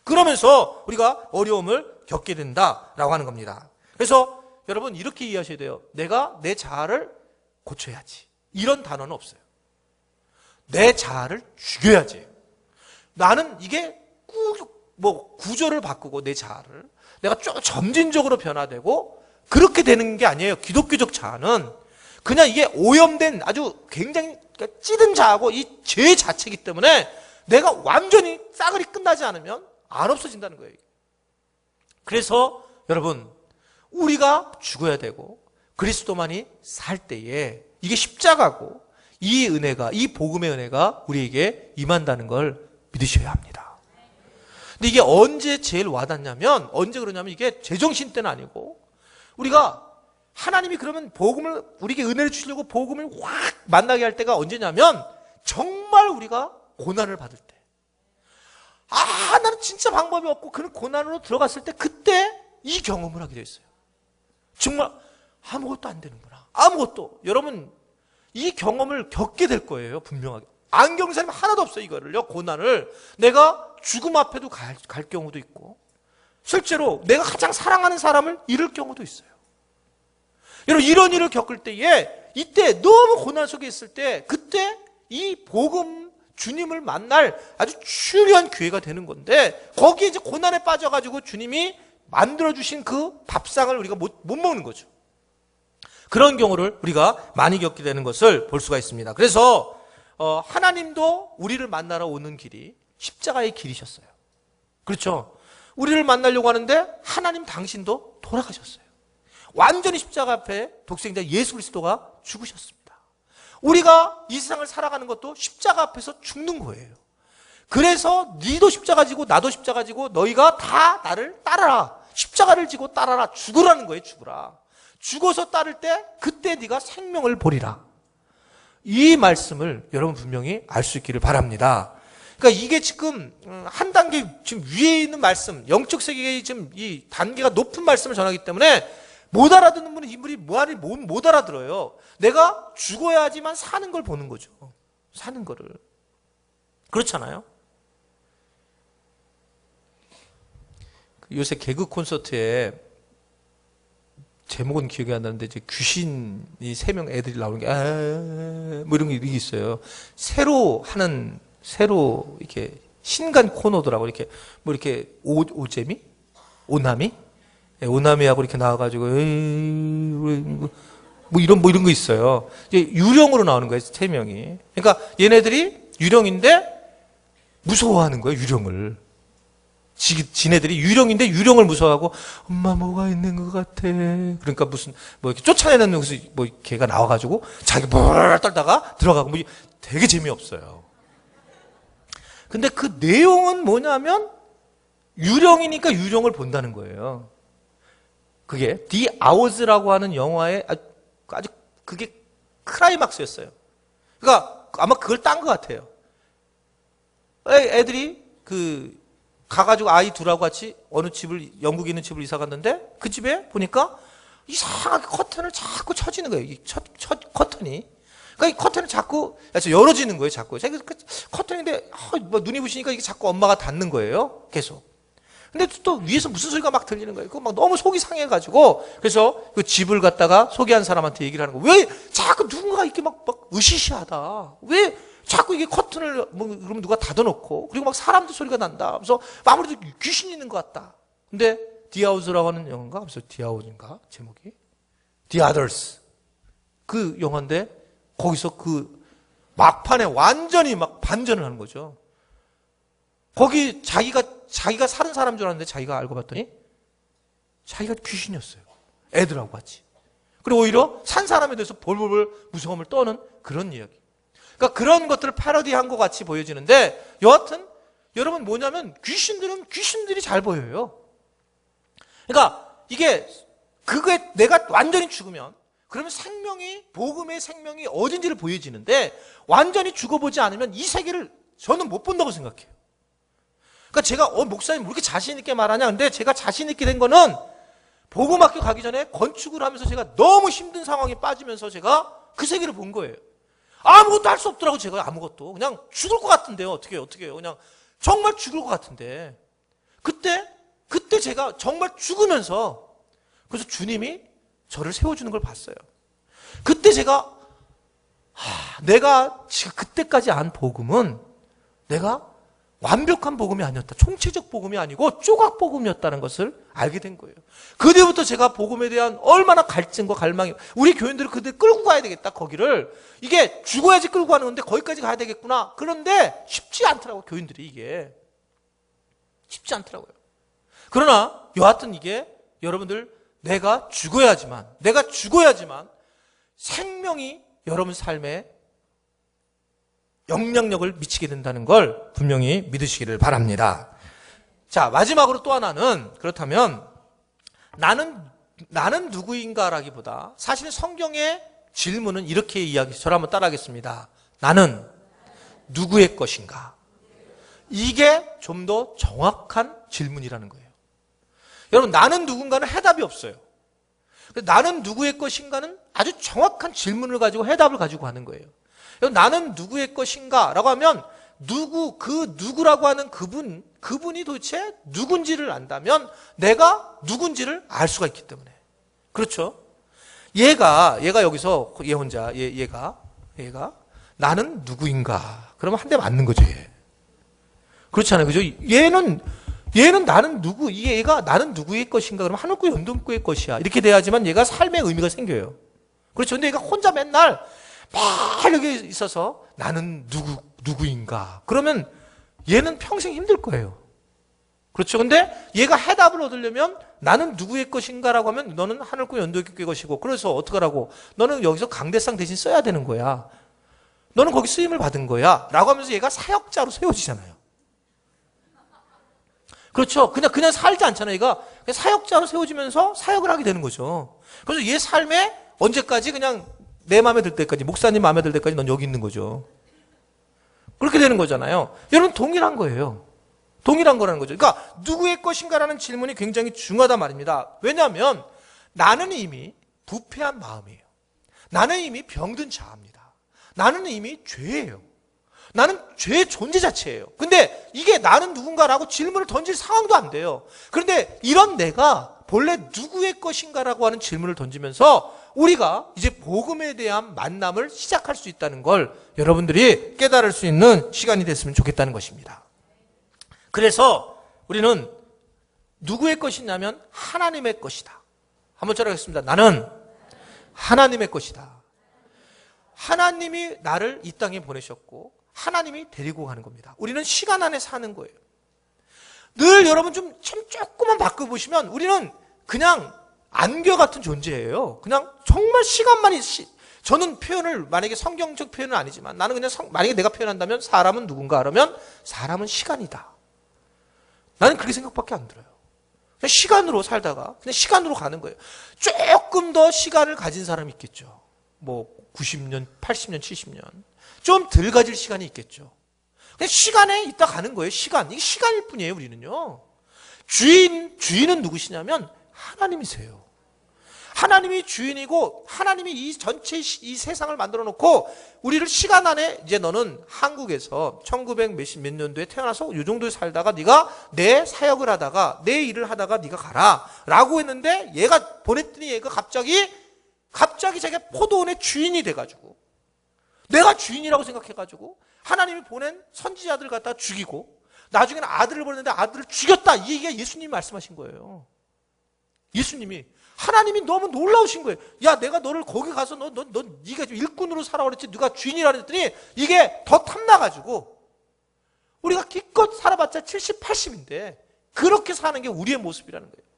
그러면서 우리가 어려움을 겪게 된다라고 하는 겁니다. 그래서 여러분 이렇게 이해하셔야 돼요. 내가 내 자아를 고쳐야지. 이런 단어는 없어요. 내 자아를 죽여야지. 나는 이게 구조를 바꾸고 내 자아를 내가 점진적으로 변화되고 그렇게 되는 게 아니에요. 기독교적 자아는 그냥 이게 오염된 아주 굉장히 찌든 자아고 이 죄 자체이기 때문에 내가 완전히 싸그리 끝나지 않으면 안 없어진다는 거예요. 그래서 여러분 우리가 죽어야 되고 그리스도만이 살 때에 이게 십자가고 이 은혜가, 이 복음의 은혜가 우리에게 임한다는 걸 믿으셔야 합니다. 근데 이게 언제 제일 와닿냐면, 언제 그러냐면 이게 제정신 때는 아니고, 우리가 하나님이 그러면 복음을, 우리에게 은혜를 주시려고 복음을 확 만나게 할 때가 언제냐면, 정말 우리가 고난을 받을 때. 나는 진짜 방법이 없고, 그런 고난으로 들어갔을 때, 그때 이 경험을 하게 됐어요. 정말 아무것도 안 되는구나. 아무것도. 여러분, 이 경험을 겪게 될 거예요, 분명하게. 안 겪는 사람이 하나도 없어요, 이거를요, 고난을. 내가 죽음 앞에도 갈 경우도 있고, 실제로 내가 가장 사랑하는 사람을 잃을 경우도 있어요. 여러분, 이런 일을 겪을 때에, 이때 너무 고난 속에 있을 때, 그때 이 복음, 주님을 만날 아주 중요한 기회가 되는 건데, 거기에 이제 고난에 빠져가지고 주님이 만들어주신 그 밥상을 우리가 못 먹는 거죠. 그런 경우를 우리가 많이 겪게 되는 것을 볼 수가 있습니다. 그래서 하나님도 우리를 만나러 오는 길이 십자가의 길이셨어요. 그렇죠? 우리를 만나려고 하는데 하나님 당신도 돌아가셨어요. 완전히 십자가 앞에 독생자 예수 그리스도가 죽으셨습니다. 우리가 이 세상을 살아가는 것도 십자가 앞에서 죽는 거예요. 그래서 니도 십자가 지고 나도 십자가 지고 너희가 다 나를 따라라. 십자가를 지고 따라라. 죽으라는 거예요, 죽으라. 죽어서 따를 때 그때 네가 생명을 보리라. 이 말씀을 여러분 분명히 알 수 있기를 바랍니다. 그러니까 이게 지금 한 단계 지금 위에 있는 말씀, 영적 세계의 지금 이 단계가 높은 말씀을 전하기 때문에 못 알아듣는 분은 이분이 못 알아들어요. 내가 죽어야지만 사는 걸 보는 거죠. 사는 거를. 그렇잖아요. 요새 개그 콘서트에 제목은 기억이 안 나는데 이제 귀신이 3명 애들이 나오는 게 뭐 이런 게 있어요. 새로 이렇게 신간 코너더라고. 이렇게 뭐 이렇게 오재미? 오나미? 네, 오나미하고 이렇게 나와가지고 뭐 이런 거 있어요. 이제 유령으로 나오는 거예요, 3명이. 그러니까 얘네들이 유령인데 무서워하는 거예요, 유령을. 지네들이 유령인데 유령을 무서워하고 엄마 뭐가 있는 것 같아. 그러니까 무슨 뭐 이렇게 쫓아내는 무슨 뭐 개가 나와가지고 자기 뭘 떨다가 들어가고 뭐 되게 재미없어요. 근데 그 내용은 뭐냐면 유령이니까 유령을 본다는 거예요. 그게 The Ows라고 하는 영화의 아주 그게 클라이막스였어요. 그러니까 아마 그걸 딴 것 같아요. 애들이 가가지고 아이 둘하고 같이 어느 집을, 영국에 있는 집을 이사 갔는데 그 집에 보니까 이상하게 커튼을 자꾸 쳐지는 거예요. 커튼이. 그러니까 이 커튼을 자꾸 열어지는 거예요. 자꾸. 커튼인데 뭐 눈이 부시니까 이게 자꾸 엄마가 닫는 거예요. 계속. 근데 또 위에서 무슨 소리가 막 들리는 거예요. 그거 막 너무 속이 상해가지고 그래서 그 집을 갖다가 소개한 사람한테 얘기를 하는 거예요. 왜 자꾸 누군가가 이렇게 막 으시시하다. 왜 자꾸 이게 커튼을 그러면 누가 닫아놓고 그리고 막 사람들 소리가 난다. 그래서 아무래도 귀신이 있는 것 같다. 근데 디아우즈라고 하는 영화인가? 그래서 디아우즈인가? 제목이 The Others 그 영화인데 거기서 그 막판에 완전히 막 반전을 하는 거죠. 거기 자기가 사는 사람 줄 알았는데 자기가 알고 봤더니 자기가 귀신이었어요. 애들하고 같이. 그리고 오히려 산 사람에 대해서 볼볼 무서움을 떠는 그런 이야기. 그러니까 그런 것들을 패러디한 것 같이 보여지는데 여하튼 여러분 뭐냐면 귀신들은 귀신들이 잘 보여요. 그러니까 그게 내가 완전히 죽으면 그러면 복음의 생명이 어딘지를 보여지는데 완전히 죽어보지 않으면 이 세계를 저는 못 본다고 생각해요. 그러니까 제가 목사님 왜 이렇게 자신 있게 말하냐? 근데 제가 자신 있게 된 거는 복음학교 가기 전에 건축을 하면서 제가 너무 힘든 상황에 빠지면서 제가 그 세계를 본 거예요. 아무것도 할 수 없더라고. 제가 아무것도 그냥 죽을 것 같은데요. 어떻게 해요? 그냥 정말 죽을 것 같은데 그때 제가 정말 죽으면서 그래서 주님이 저를 세워주는 걸 봤어요. 그때 제가 내가 지금 그때까지 안 복음은 내가 완벽한 복음이 아니었다. 총체적 복음이 아니고 조각 복음이었다는 것을 알게 된 거예요. 그 뒤부터 제가 복음에 대한 얼마나 갈증과 갈망이 우리 교인들을 그들 끌고 가야 되겠다. 거기를 이게 죽어야지 끌고 가는 건데 거기까지 가야 되겠구나. 그런데 쉽지 않더라고요. 교인들이 이게 쉽지 않더라고요. 그러나 여하튼 이게 여러분들 내가 죽어야지만 생명이 여러분 삶에 영향력을 미치게 된다는 걸 분명히 믿으시기를 바랍니다. 자, 마지막으로 또 하나는 그렇다면 나는 누구인가라기보다 사실은 성경의 질문은 이렇게 저를 한번 따라하겠습니다. 나는 누구의 것인가? 이게 좀 더 정확한 질문이라는 거예요. 여러분, 나는 누군가는 해답이 없어요. 나는 누구의 것인가는 아주 정확한 질문을 가지고 해답을 가지고 하는 거예요. 나는 누구의 것인가? 라고 하면 누구라고 하는 그분이 도대체 누군지를 안다면 내가 누군지를 알 수가 있기 때문에. 그렇죠? 얘가 여기서 얘가 나는 누구인가? 그러면 한 대 맞는 거죠, 얘. 그렇잖아요. 그죠? 얘는 나는 얘가 나는 누구의 것인가? 그러면 하늘구 연동구의 것이야. 이렇게 돼야지만 얘가 삶의 의미가 생겨요. 그렇죠? 근데 얘가 혼자 맨날 막 여기 있어서 나는 누구인가? 그러면 얘는 평생 힘들 거예요. 그렇죠? 근데 얘가 해답을 얻으려면 나는 누구의 것인가라고 하면 너는 하늘구 연동구의 것이고 그래서 어떡하라고? 너는 여기서 강대상 대신 써야 되는 거야. 너는 거기 쓰임을 받은 거야. 라고 하면서 얘가 사역자로 세워지잖아요. 그렇죠. 그냥 살지 않잖아요. 얘가 그냥 사역자로 세워지면서 사역을 하게 되는 거죠. 그래서 얘 삶에 언제까지 그냥 내 마음에 들 때까지, 목사님 마음에 들 때까지 넌 여기 있는 거죠. 그렇게 되는 거잖아요. 여러분, 동일한 거예요. 동일한 거라는 거죠. 그러니까 누구의 것인가라는 질문이 굉장히 중요하단 말입니다. 왜냐하면 나는 이미 부패한 마음이에요. 나는 이미 병든 자아입니다. 나는 이미 죄예요. 나는 죄의 존재 자체예요. 근데 이게 나는 누군가라고 질문을 던질 상황도 안 돼요. 그런데 이런 내가 본래 누구의 것인가라고 하는 질문을 던지면서 우리가 이제 복음에 대한 만남을 시작할 수 있다는 걸 여러분들이 깨달을 수 있는 시간이 됐으면 좋겠다는 것입니다. 그래서 우리는 누구의 것이냐면 하나님의 것이다. 한번 따라하겠습니다. 나는 하나님의 것이다. 하나님이 나를 이 땅에 보내셨고 하나님이 데리고 가는 겁니다. 우리는 시간 안에 사는 거예요. 늘 여러분 좀 조금만 바꿔보시면 우리는 그냥 안개 같은 존재예요. 그냥 정말 시간만이, 저는 표현을, 만약에 성경적 표현은 아니지만 나는 그냥 만약에 내가 표현한다면 사람은 누군가 하면 사람은 시간이다. 나는 그렇게 생각밖에 안 들어요. 그냥 시간으로 살다가 그냥 시간으로 가는 거예요. 조금 더 시간을 가진 사람이 있겠죠. 뭐 90년, 80년, 70년. 좀 덜 가질 시간이 있겠죠. 그냥 시간에 있다 가는 거예요. 시간. 이게 시간일 뿐이에요, 우리는요. 주인은 누구시냐면 하나님이세요. 하나님이 주인이고 하나님이 이 전체 이 세상을 만들어 놓고 우리를 시간 안에, 이제 너는 한국에서 1900 몇 년도에 태어나서 이 정도에 살다가 네가 내 사역을 하다가 내 일을 하다가 네가 가라 라고 했는데, 얘가 보냈더니 얘가 갑자기 자기가 포도원의 주인이 돼가지고, 내가 주인이라고 생각해가지고 하나님이 보낸 선지자들 갖다 죽이고 나중에는 아들을 보냈는데 아들을 죽였다. 이게 예수님이 말씀하신 거예요. 예수님이, 하나님이 너무 놀라우신 거예요. 야, 내가 너를 거기 가서 네가 일꾼으로 살아 그랬지, 네가 주인이라 그랬더니 이게 더 탐나가지고 우리가 기껏 살아봤자 70, 80인데 그렇게 사는 게 우리의 모습이라는 거예요.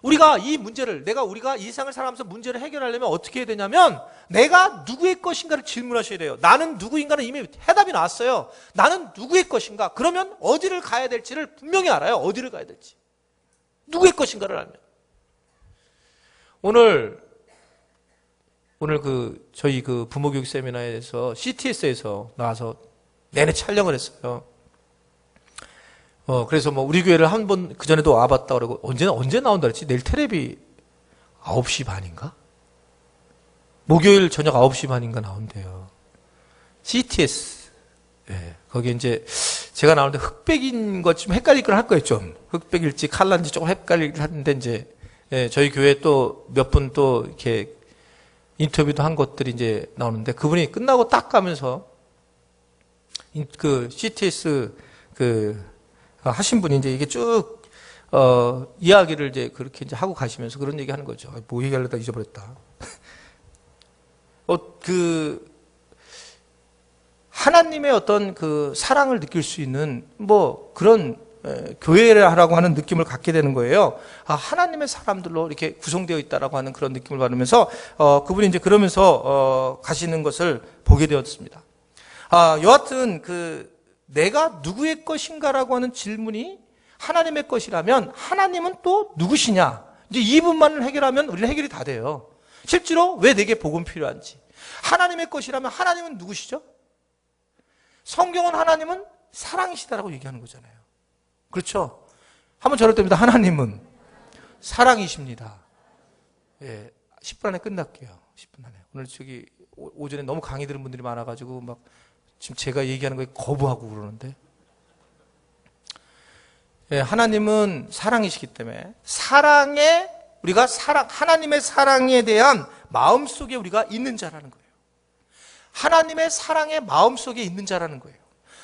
우리가 이 문제를, 우리가 이 세상을 살아가면서 문제를 해결하려면 어떻게 해야 되냐면, 내가 누구의 것인가를 질문하셔야 돼요. 나는 누구인가는 이미 해답이 나왔어요. 나는 누구의 것인가? 그러면 어디를 가야 될지를 분명히 알아요. 어디를 가야 될지. 누구의 것인가를 알면. 오늘 저희 부모교육 세미나에서 CTS에서 나와서 내내 촬영을 했어요. 그래서 뭐 우리 교회를 한 번 그전에도 와봤다 그러고, 언제 나온다 그랬지? 내일 테레비 9시 반인가? 목요일 저녁 9시 반인가 나온대요. CTS. 예, 거기 이제 제가 나오는데 흑백인 것 좀 헷갈릴 건 할 거예요, 좀. 흑백일지 칼라인지 조금 헷갈리긴 하는데, 이제, 예, 저희 교회 또 몇 분 또 이렇게 인터뷰도 한 것들이 이제 나오는데, 그분이 끝나고 딱 가면서 CTS 하신 분이 이제 이게 쭉, 이야기를 이제 그렇게 이제 하고 가시면서 그런 얘기 하는 거죠. 뭐 얘기하려다 잊어버렸다. 하나님의 어떤 사랑을 느낄 수 있는 뭐 그런 교회라고 하는 느낌을 갖게 되는 거예요. 하나님의 사람들로 이렇게 구성되어 있다라고 하는 그런 느낌을 받으면서, 그분이 이제 그러면서, 가시는 것을 보게 되었습니다. 여하튼 내가 누구의 것인가라고 하는 질문이 하나님의 것이라면 하나님은 또 누구시냐? 이제 이 부분만을 해결하면 우리는 해결이 다 돼요. 실제로 왜 내게 복음 필요한지. 하나님의 것이라면 하나님은 누구시죠? 성경은 하나님은 사랑이시다라고 얘기하는 거잖아요. 그렇죠? 한번 저럴 때입니다. 하나님은 사랑이십니다. 예, 10분 안에 끝날게요. 10분 안에. 오늘 오전에 너무 강의 들은 분들이 많아가지고 막 지금 제가 얘기하는 거에 거부하고 그러는데, 예, 하나님은 사랑이시기 때문에 우리가 하나님의 사랑에 대한 마음속에 우리가 있는 자라는 거예요. 하나님의 사랑의 마음속에 있는 자라는 거예요.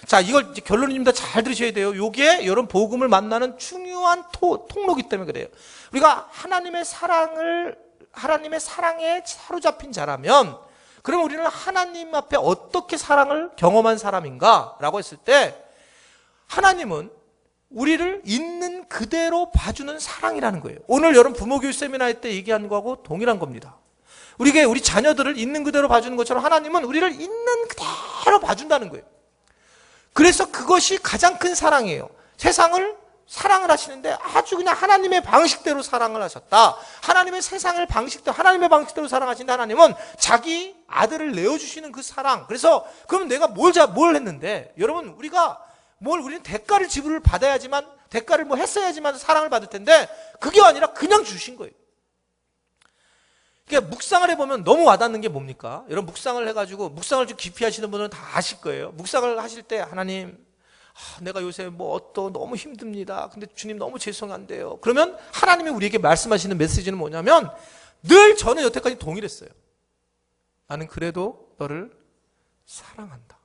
자, 이걸 결론입니다. 잘 들으셔야 돼요. 이게 여러분 복음을 만나는 중요한 통로이기 때문에 그래요. 우리가 하나님의 사랑에 사로잡힌 자라면, 그럼 우리는 하나님 앞에 어떻게 사랑을 경험한 사람인가? 라고 했을 때, 하나님은 우리를 있는 그대로 봐주는 사랑이라는 거예요. 오늘 여러분 부모교육 세미나 때 얘기한 거하고 동일한 겁니다. 우리 자녀들을 있는 그대로 봐주는 것처럼 하나님은 우리를 있는 그대로 봐준다는 거예요. 그래서 그것이 가장 큰 사랑이에요. 세상을 사랑을 하시는데 아주 그냥 하나님의 방식대로 사랑을 하셨다. 하나님의 방식대로 사랑하신다. 하나님은 자기 아들을 내어주시는 그 사랑. 그래서 그럼 내가 뭘 했는데, 여러분 우리는 대가를 지불을 받아야지만, 대가를 뭐 했어야지만 사랑을 받을 텐데, 그게 아니라 그냥 주신 거예요. 그러니까 묵상을 해보면 너무 와닿는 게 뭡니까? 여러분 묵상을 해가지고, 묵상을 좀 깊이 하시는 분들은 다 아실 거예요. 묵상을 하실 때, 하나님, 내가 요새 너무 힘듭니다. 근데 주님 너무 죄송한데요. 그러면 하나님이 우리에게 말씀하시는 메시지는 뭐냐면, 늘 저는 여태까지 동일했어요. 나는 그래도 너를 사랑한다.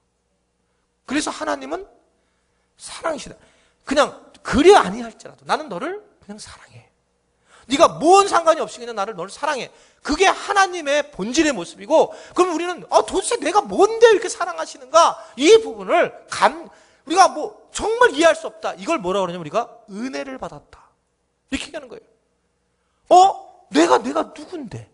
그래서 하나님은 사랑이시다. 그냥 그래 아니할지라도 나는 너를 그냥 사랑해. 네가 뭔 상관이 없이 그냥 너를 사랑해. 그게 하나님의 본질의 모습이고, 그럼 우리는 도대체 내가 뭔데 이렇게 사랑하시는가? 이 부분을 우리가 뭐 정말 이해할 수 없다. 이걸 뭐라고 그러냐면 우리가 은혜를 받았다. 이렇게 얘기하는 거예요. 내가 누군데?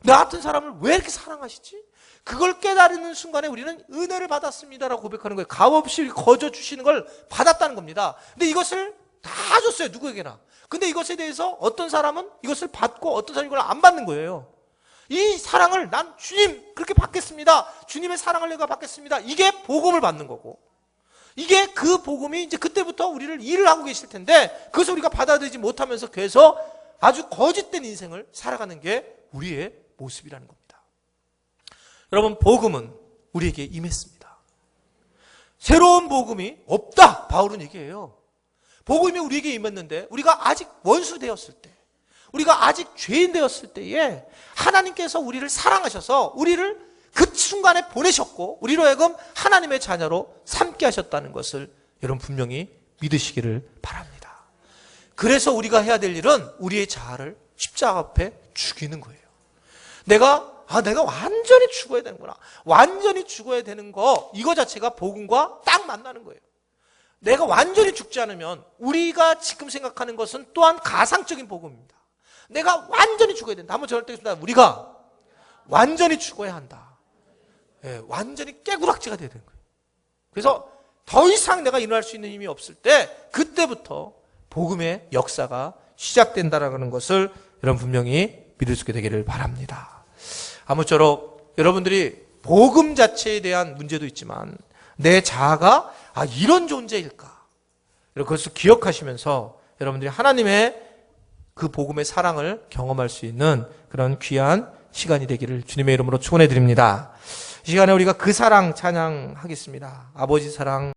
나 같은 사람을 왜 이렇게 사랑하시지? 그걸 깨달는 순간에 우리는 은혜를 받았습니다라고 고백하는 거예요. 값없이 거저 주시는 걸 받았다는 겁니다. 근데 이것을 다 줬어요. 누구에게나. 근데 이것에 대해서 어떤 사람은 이것을 받고 어떤 사람은 이걸 안 받는 거예요. 이 사랑을 난 주님 그렇게 받겠습니다. 주님의 사랑을 내가 받겠습니다. 이게 복음을 받는 거고, 이게 그 복음이 이제 그때부터 우리를 일을 하고 계실 텐데 그것을 우리가 받아들이지 못하면서 계속 아주 거짓된 인생을 살아가는 게 우리의 모습이라는 겁니다. 여러분, 복음은 우리에게 임했습니다. 새로운 복음이 없다, 바울은 얘기해요. 복음이 우리에게 임했는데 우리가 아직 원수 되었을 때, 우리가 아직 죄인 되었을 때에 하나님께서 우리를 사랑하셔서 우리를 그 순간에 보내셨고 우리로 하여금 하나님의 자녀로 삼게 하셨다는 것을 여러분 분명히 믿으시기를 바랍니다. 그래서 우리가 해야 될 일은 우리의 자아를 십자가 앞에 죽이는 거예요. 내가 완전히 죽어야 되는구나. 완전히 죽어야 되는 거, 이거 자체가 복음과 딱 만나는 거예요. 내가 완전히 죽지 않으면 우리가 지금 생각하는 것은 또한 가상적인 복음입니다. 내가 완전히 죽어야 된다. 한번 저럴 때 있습니다. 우리가 완전히 죽어야 한다. 완전히 깨구락지가 돼야 되는 거예요. 그래서 더 이상 내가 일어날 수 있는 힘이 없을 때 그때부터 복음의 역사가 시작된다라는 것을 여러분 분명히 믿을 수 있게 되기를 바랍니다. 아무쪼록 여러분들이 복음 자체에 대한 문제도 있지만 내 자아가 이런 존재일까? 그것을 기억하시면서 여러분들이 하나님의 그 복음의 사랑을 경험할 수 있는 그런 귀한 시간이 되기를 주님의 이름으로 축원해 드립니다. 이 시간에 우리가 그 사랑 찬양하겠습니다. 아버지 사랑.